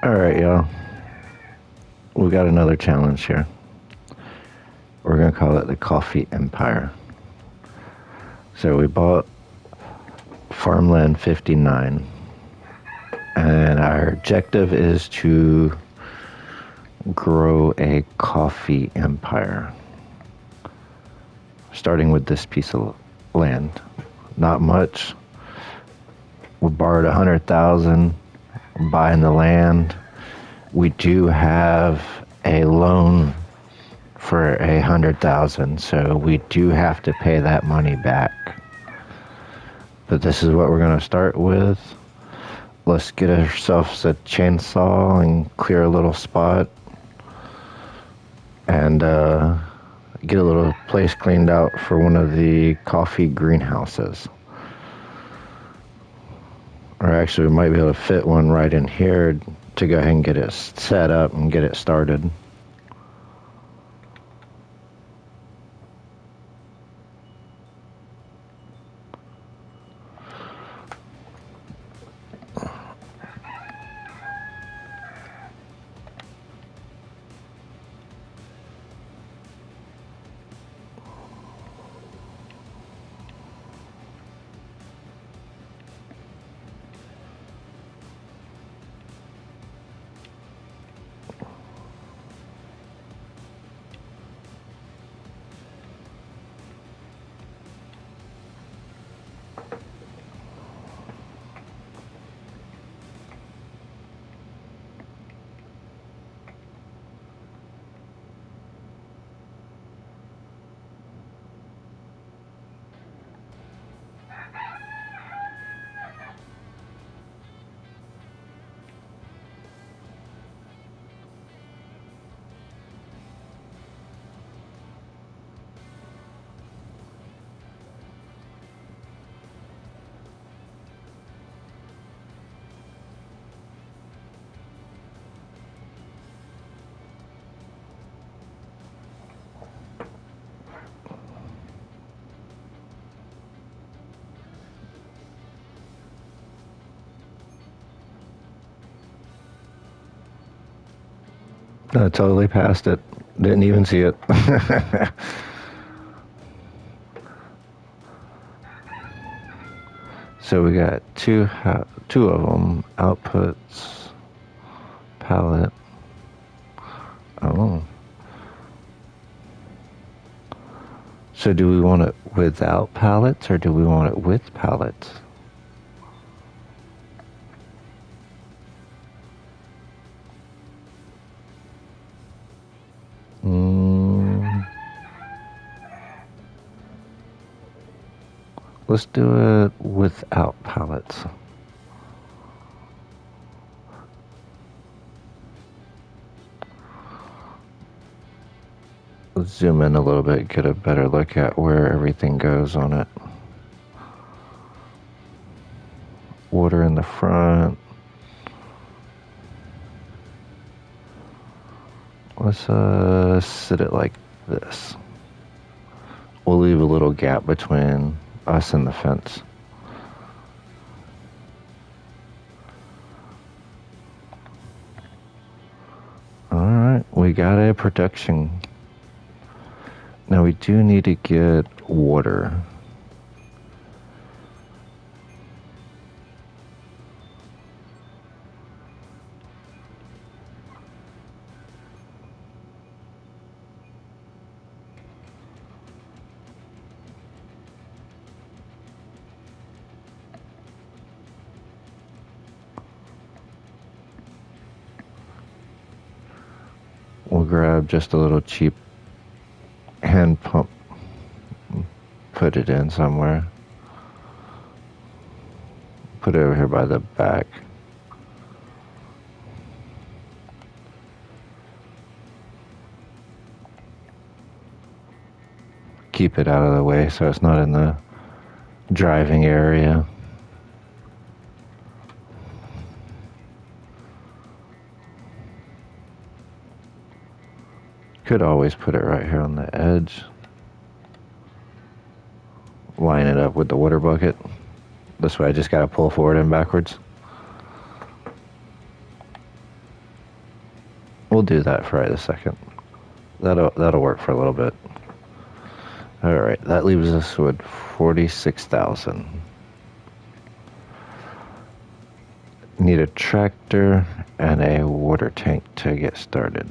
Alright, y'all. We got another challenge here. We're going to call it the Coffee Empire. So we bought farmland 59. And our objective is to grow a coffee empire. Starting with this piece of land. Not much. We borrowed $100,000 buying the land. We do have a loan for $100,000, so we do have to pay that money back. But this is what we're going to start with. Let's get ourselves a chainsaw and clear a little spot and get a little place cleaned out for one of the coffee greenhouses. Or actually, we might be able to fit one right in here to go ahead and get it set up and get it started. I totally passed it. Didn't even see it. So we got two of them. Outputs, palette. Oh. So do we want it without palettes or do we want it with palettes? Let's do it without palettes. Let's zoom in a little bit, get a better look at where everything goes on it. Water in the front. Let's sit it like this. We'll leave a little gap between us and the fence. Alright, we got a production. Now we do need to get water. We'll grab just a little cheap hand pump, put it in somewhere. Put it over here by the back. Keep it out of the way so it's not in the driving area. Could always put it right here on the edge. Line it up with the water bucket. This way I just gotta pull forward and backwards. We'll do that for right a second. That'll work for a little bit. All right, that leaves us with 46,000. Need a tractor and a water tank to get started.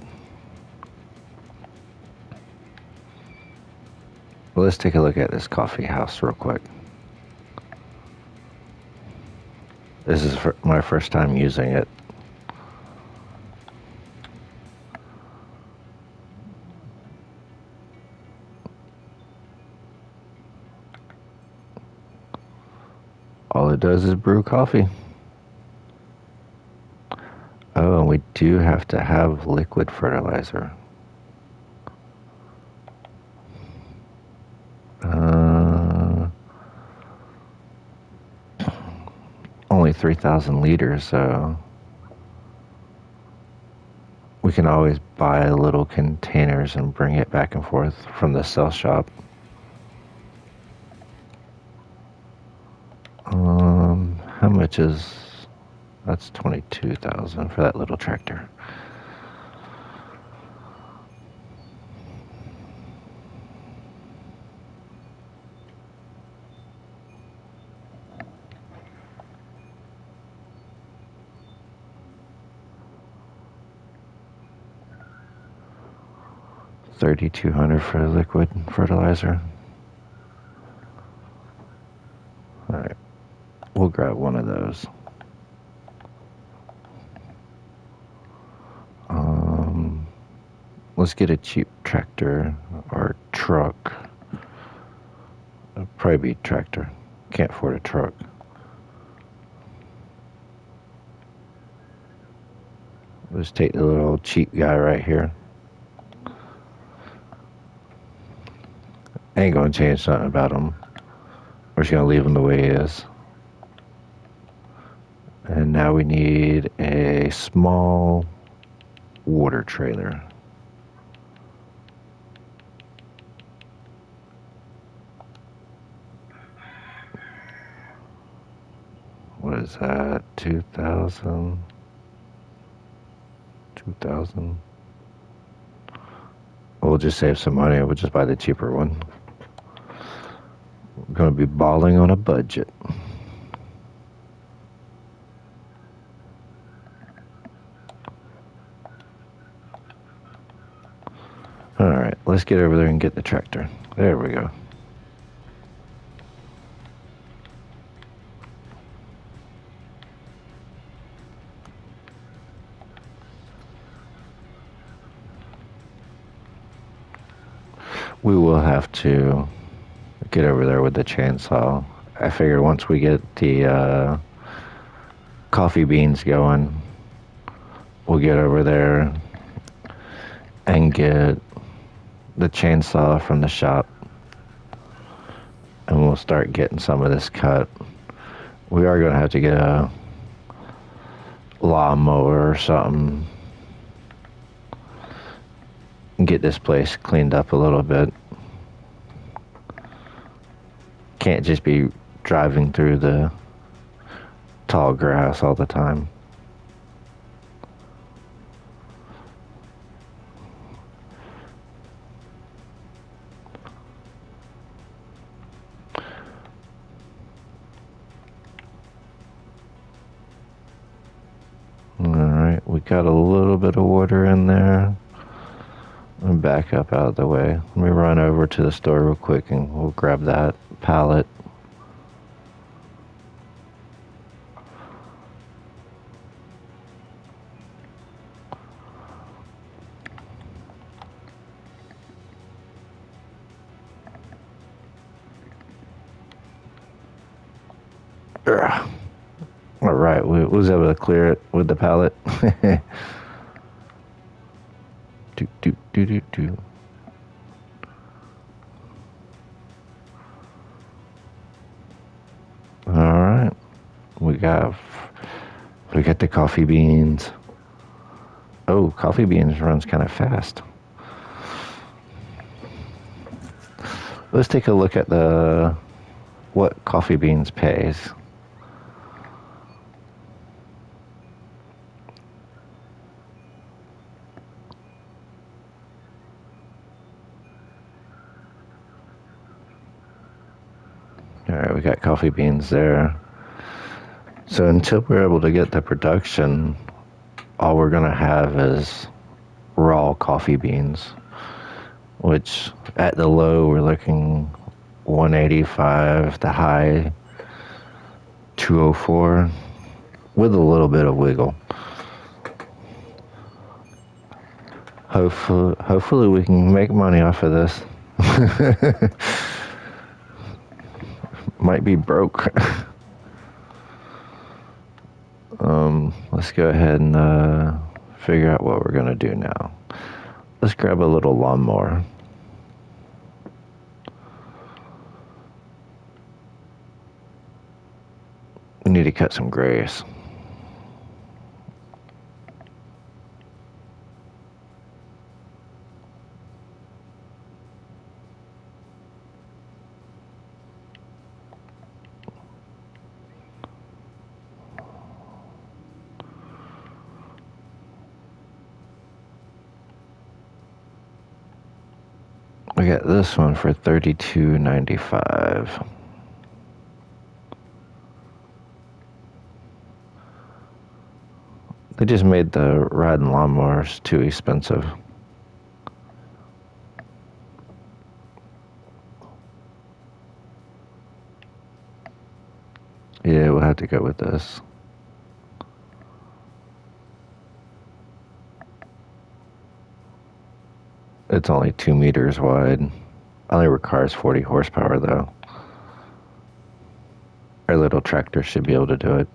Well, let's take a look at this coffee house real quick. This is my first time using it. All it does is brew coffee. Oh, and we do have to have liquid fertilizer. Only 3,000 liters, so we can always buy little containers and bring it back and forth from the sell shop. How much is... That's 22,000 for that little tractor. $3,200 for liquid fertilizer. All right, we'll grab one of those. Let's get a cheap tractor or truck. It'll probably be tractor. Can't afford a truck. Let's take the little cheap guy right here. Ain't gonna change nothing about him. We're just gonna leave him the way he is. And now we need a small water trailer. What is that? 2,000? 2,000? We'll just save some money. We'll just buy the cheaper one. We're going to be balling on a budget. All right, let's get over there and get the tractor. There we go. We will have to get over there with the chainsaw. I figure once we get the coffee beans going, we'll get over there and get the chainsaw from the shop, and we'll start getting some of this cut. We are going to have to get a lawnmower or something and get this place cleaned up a little bit. Can't just be driving through the tall grass all the time. Alright, we got a little bit of water in there. And back up out of the way. Let me run over to the store real quick and we'll grab that pallet. Alright, we was able to clear it with the pallet. Do. Alright. We got the coffee beans. Oh, coffee beans runs kind of fast. Let's take a look at what coffee beans pays. Alright, we got coffee beans there. So until we're able to get the production, all we're gonna have is raw coffee beans, which at the low we're looking 185, the high 204, with a little bit of wiggle. Hopefully we can make money off of this. Might be broke. Let's go ahead and figure out what we're gonna do now. Let's grab a little lawnmower. We need to cut some grass. We got this one for $32.95. They just made the riding lawnmowers too expensive. Yeah, we'll have to go with this. It's only 2 meters wide. Only requires 40 horsepower though. Our little tractor should be able to do it.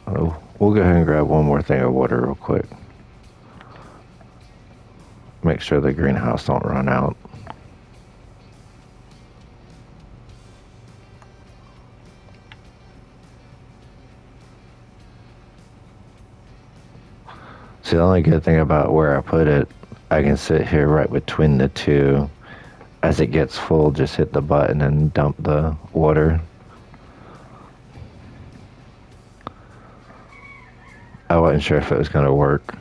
Oh, we'll go ahead and grab one more thing of water real quick. Make sure the greenhouse don't run out. See, the only good thing about where I put it, I can sit here right between the two. As it gets full, just hit the button and dump the water. I wasn't sure if it was going to work.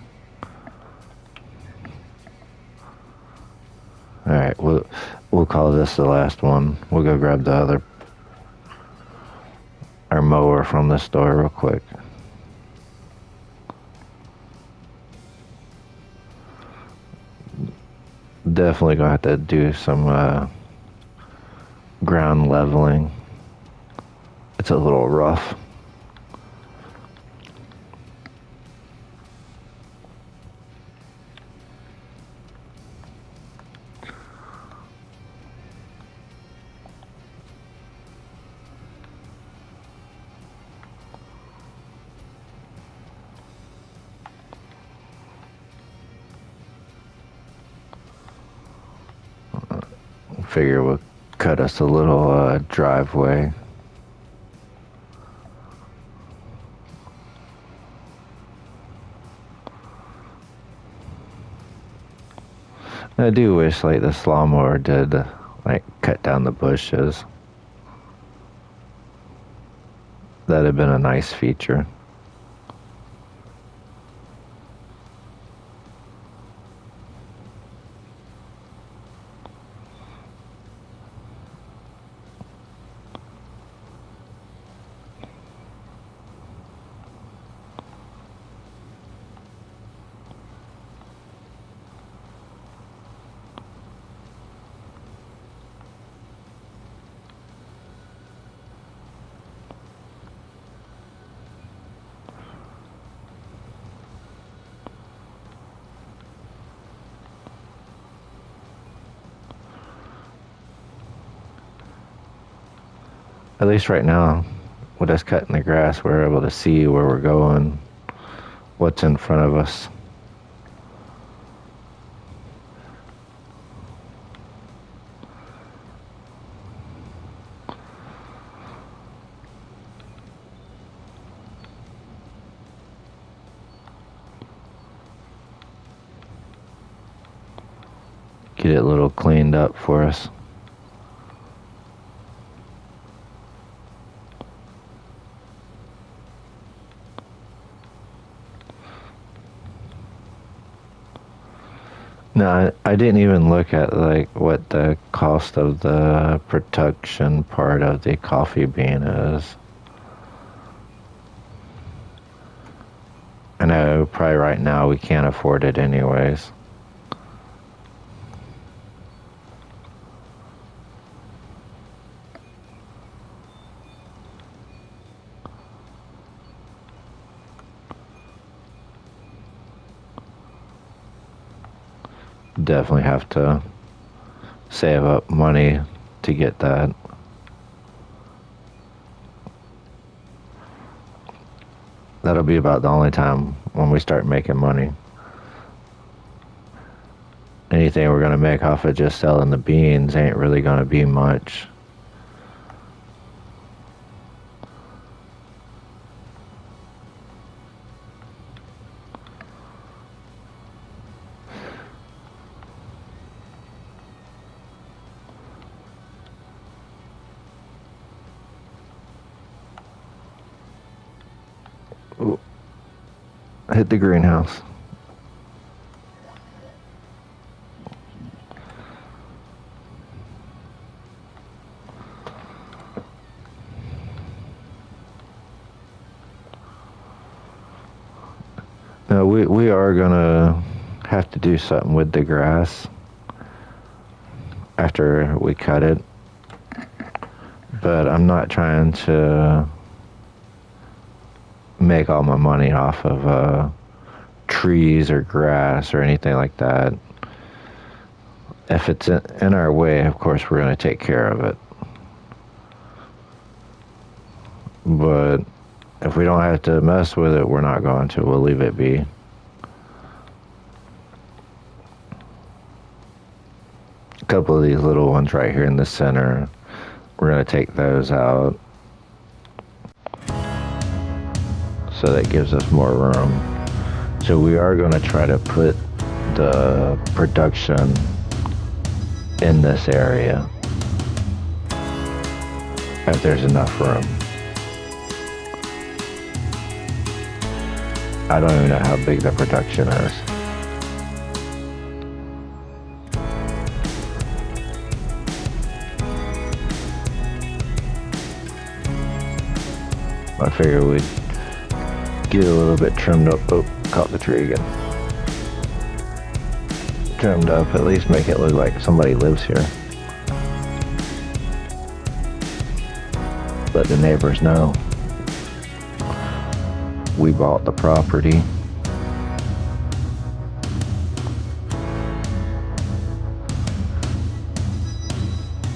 Alright, we'll call this the last one. We'll go grab our mower from the store real quick. Definitely gonna have to do some ground leveling. It's a little rough. Figure we'll cut us a little driveway. I do wish like this lawnmower did like cut down the bushes. That'd have been a nice feature. At least right now, with us cutting the grass, we're able to see where we're going, what's in front of us. Get it a little cleaned up for us. No, I didn't even look at like what the cost of the production part of the coffee bean is. I know probably right now we can't afford it anyways. Definitely have to save up money to get that. That'll be about the only time when we start making money. Anything we're going to make off of just selling the beans ain't really going to be much. Ooh, hit the greenhouse. No, we are gonna have to do something with the grass after we cut it, but I'm not trying to make all my money off of trees or grass or anything like that. If it's in our way, of course we're going to take care of it, but if we don't have to mess with it, we're not going to. We'll leave it be. A couple of these little ones right here in the center, we're going to take those out so that gives us more room. So we are going to try to put the production in this area if there's enough room. I don't even know how big the production is. I figured we'd get a little bit trimmed up. Oh, caught the tree again. Trimmed up, at least make it look like somebody lives here. Let the neighbors know we bought the property.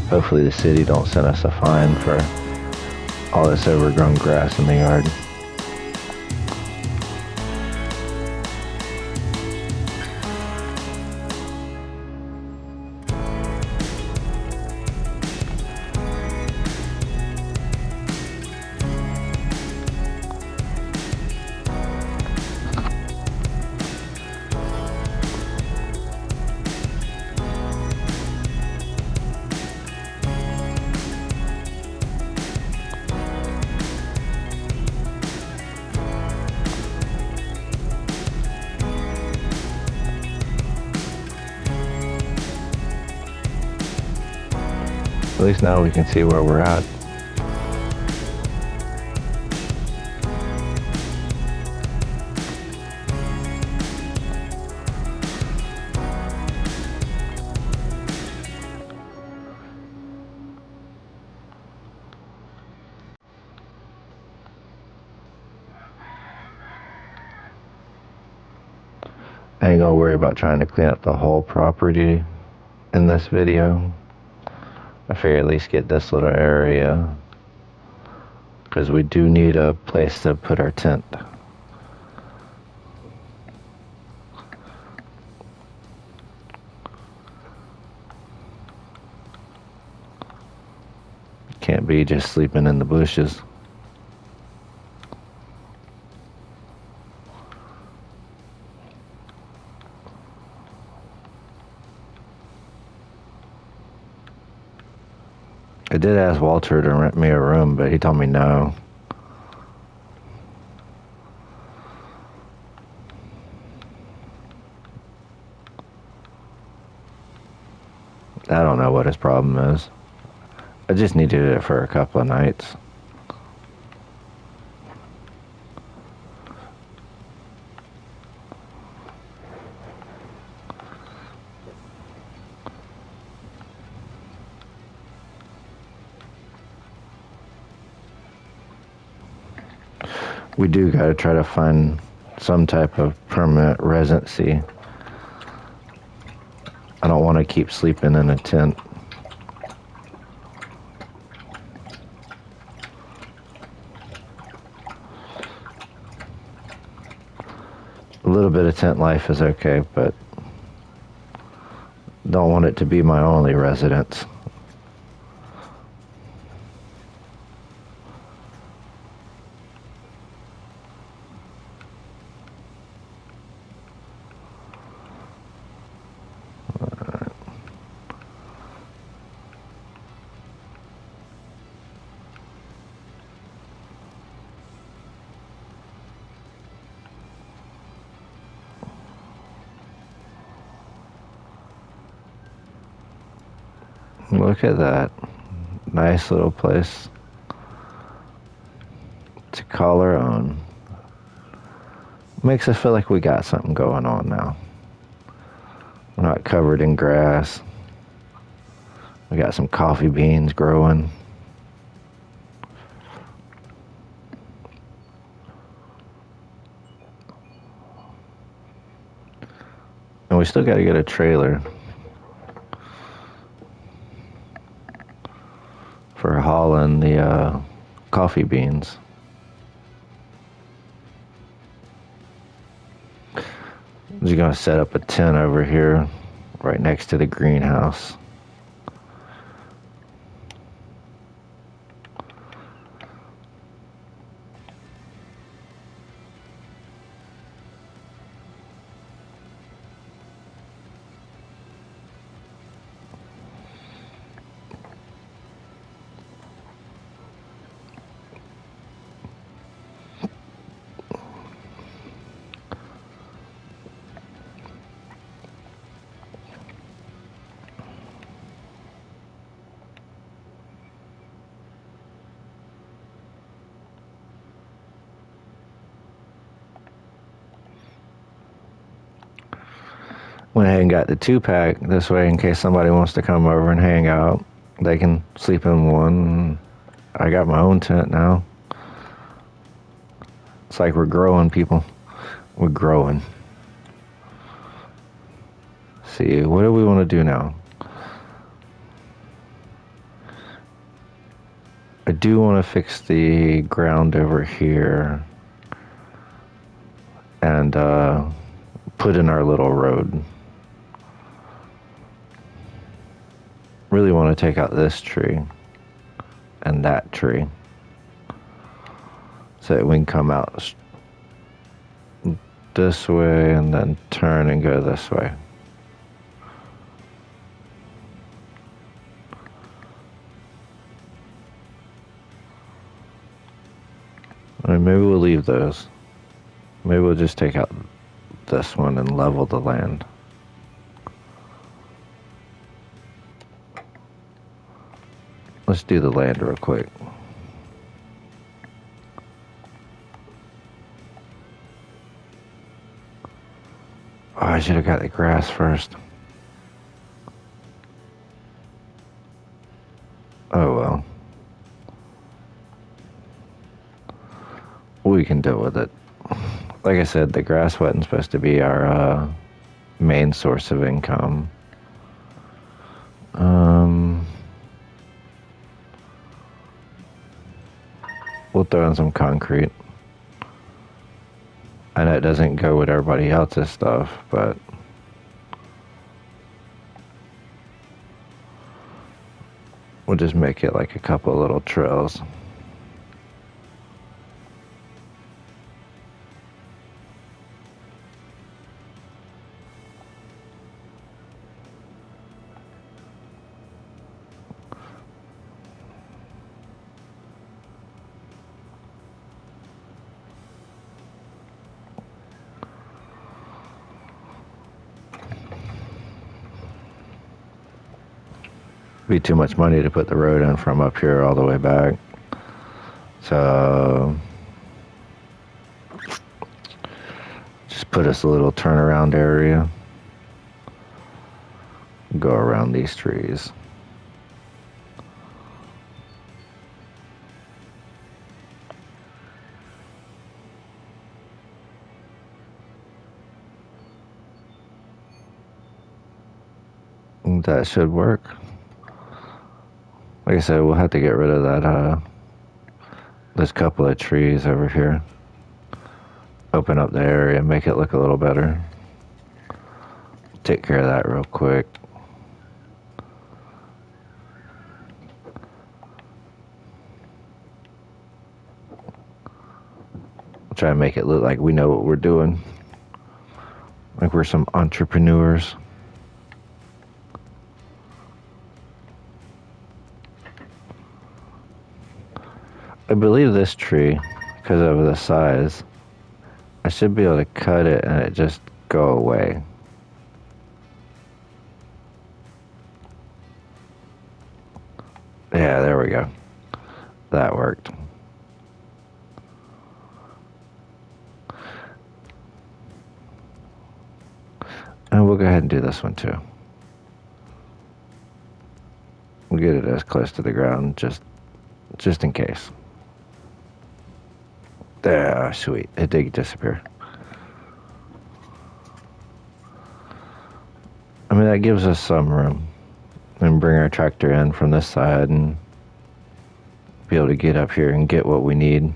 Hopefully the city don't send us a fine for all this overgrown grass in the yard. At least now we can see where we're at. I ain't gonna worry about trying to clean up the whole property in this video. I figure at least get this little area, because we do need a place to put our tent. Can't be just sleeping in the bushes. I did ask Walter to rent me a room, but he told me no. I don't know what his problem is. I just needed it for a couple of nights. We do got to try to find some type of permanent residency. I don't want to keep sleeping in a tent. A little bit of tent life is okay, but don't want it to be my only residence. Look at that. Nice little place to call our own. Makes us feel like we got something going on now. We're not covered in grass. We got some coffee beans growing. And we still got to get a trailer for hauling the coffee beans. I'm just going to set up a tent over here right next to the greenhouse. Went ahead and got the 2-pack this way in case somebody wants to come over and hang out. They can sleep in one. I got my own tent now. It's like we're growing, people. We're growing. See, what do we want to do now? I do want to fix the ground over here and put in our little road. Really want to take out this tree and that tree so that we can come out this way and then turn and go this way. I mean, maybe we'll leave those. Maybe we'll just take out this one and level the land. Let's do the land real quick. Oh, I should have got the grass first. Oh well. We can deal with it. Like I said, the grass wasn't supposed to be our main source of income. We'll throw in some concrete. I know it doesn't go with everybody else's stuff, but we'll just make it like a couple little trails. Be too much money to put the road in from up here all the way back. So just put us a little turnaround area. Go around these trees. That should work. Like I said, we'll have to get rid of that, this couple of trees over here. Open up the area, make it look a little better. Take care of that real quick. Try to make it look like we know what we're doing. Like we're some entrepreneurs. I believe this tree, because of the size, I should be able to cut it and it just go away. Yeah, there we go. That worked. And we'll go ahead and do this one too. We'll get it as close to the ground just in case. There, sweet. It did disappear. I mean, that gives us some room. And bring our tractor in from this side and be able to get up here and get what we need.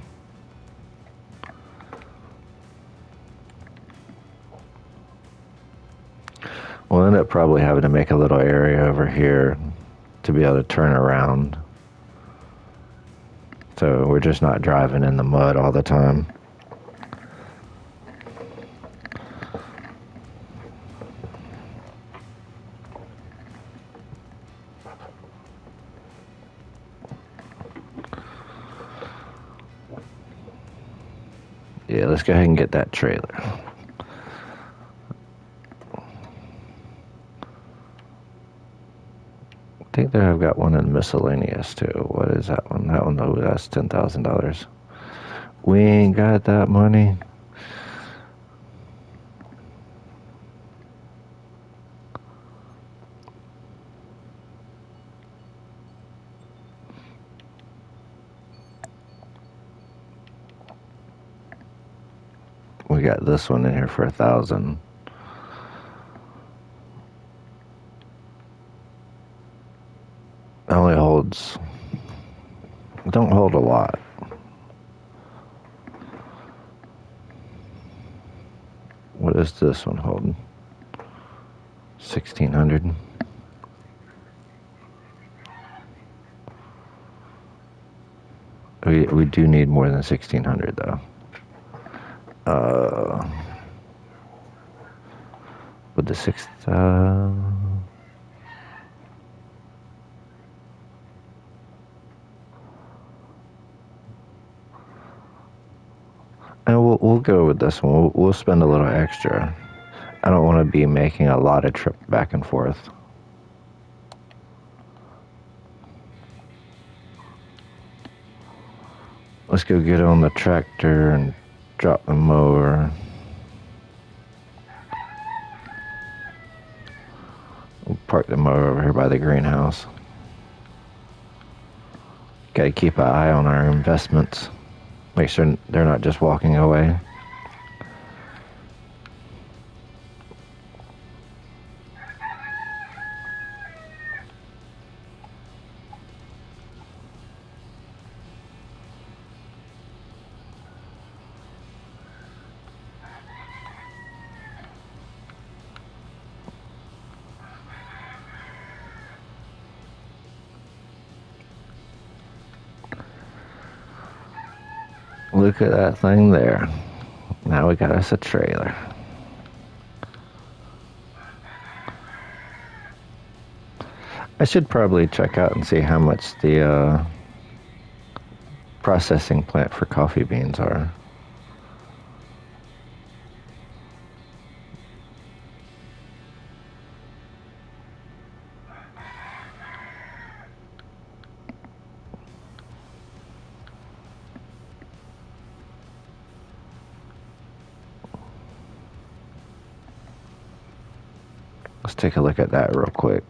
We'll end up probably having to make a little area over here to be able to turn around. So we're just not driving in the mud all the time. Yeah, let's go ahead and get that trailer. I think that I've got one in miscellaneous too. What is that one? That one, oh, that's $10,000. We ain't got that money. We got this one in here for $1,000. Only holds, don't hold a lot. What is this one holding? 1,600. We do need more than 1,600 though. With the sixth, and we'll go with this one. We'll spend a little extra. I don't want to be making a lot of trip back and forth. Let's go get on the tractor and drop the mower. We'll park the mower over here by the greenhouse. Gotta keep an eye on our investments. Make sure they're not just walking away. Look at that thing there. Now we got us a trailer. I should probably check out and see how much the processing plant for coffee beans are. Let's take a look at that real quick.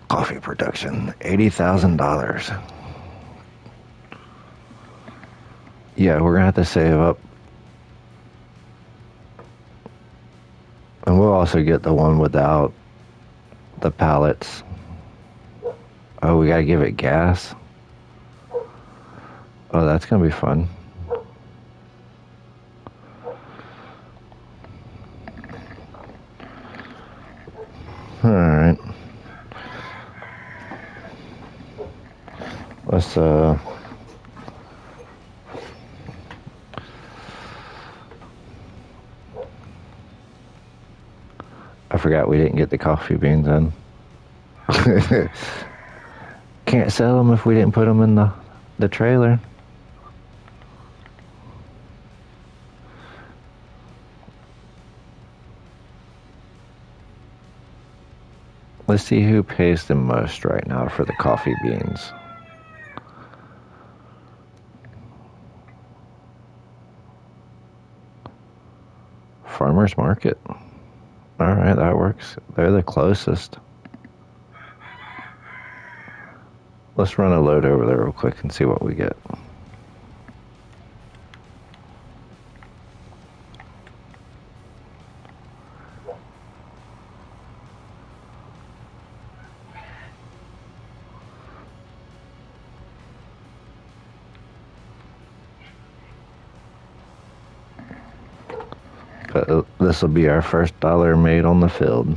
Coffee production, $80,000. Yeah, we're gonna have to save up. And we'll also get the one without the pallets. Oh, we gotta give it gas. Oh, that's gonna be fun. Alright. Let's I forgot we didn't get the coffee beans in. Can't sell them if we didn't put them in the trailer. Let's see who pays the most right now for the coffee beans. Farmer's Market. Alright, that works. They're the closest. Let's run a load over there real quick and see what we get. But this will be our first dollar made on the field.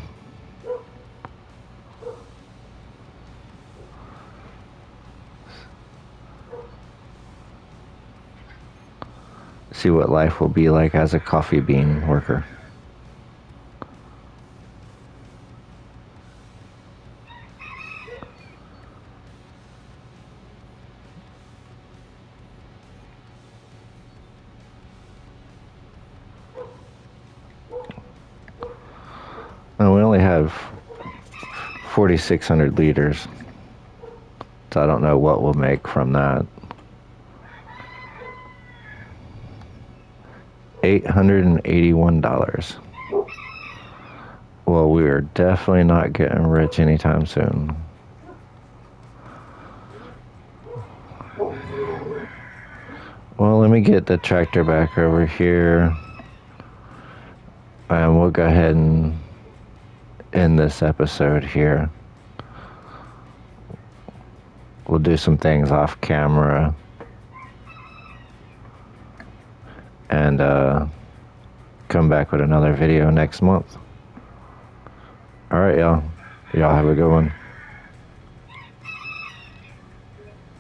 See what life will be like as a coffee bean worker. And we only have 4,600 liters, so I don't know what we'll make from that. $881. Well, we are definitely not getting rich anytime soon. Well, let me get the tractor back over here, and we'll go ahead and end this episode here. We'll do some things off camera and come back with another video next month. All right, y'all. Y'all have a good one.